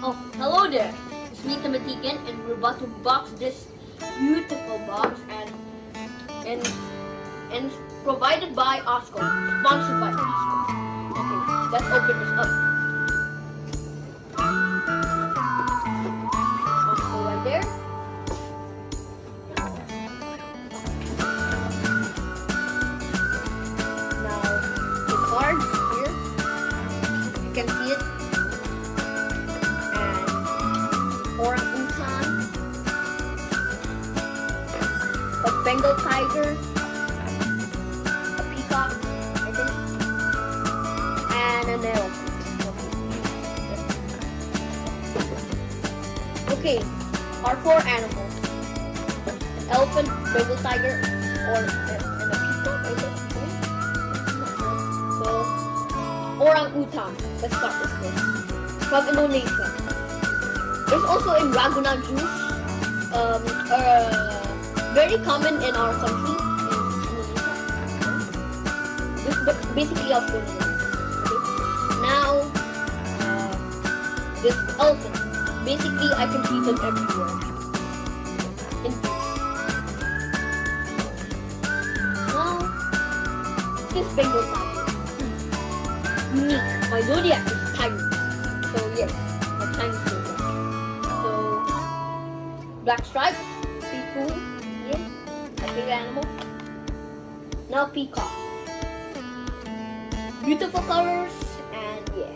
Oh, hello there. It's me, Timothy, and we're about to box this beautiful box and it's provided by OZco, sponsored by OZco. Okay, let's open this up. OZco right there. Now the cards here, you can see it. Orangutan, a Bengal tiger, a peacock, I think, and an elephant. Okay, our four animals: an elephant, Bengal tiger, and a peacock, I think. So, orangutan. Let's start with this. From Indonesia. There's also a Raguna juice, very common in our country, in Indonesia. But basically Australia. Okay. Now, this elephant. Basically, I can see them everywhere. In peace. Now, this Bengal tiger. Unique. My zodiac is tiger. So yes, my tiger zodiac. Black stripes, pretty cool. Yeah, my favorite animal. Now peacock. Beautiful colors and yeah.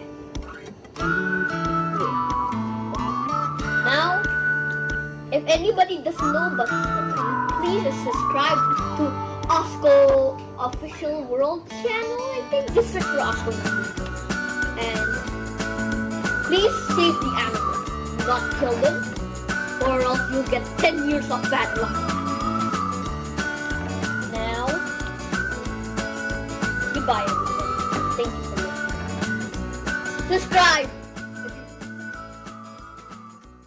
Now, if anybody doesn't know about this company, please subscribe to OZco official world channel. I think just search for OZco. And please save the animals. Do not kill them, or else you'll get 10 years of bad luck. Now, goodbye everybody. Thank you for listening. Subscribe!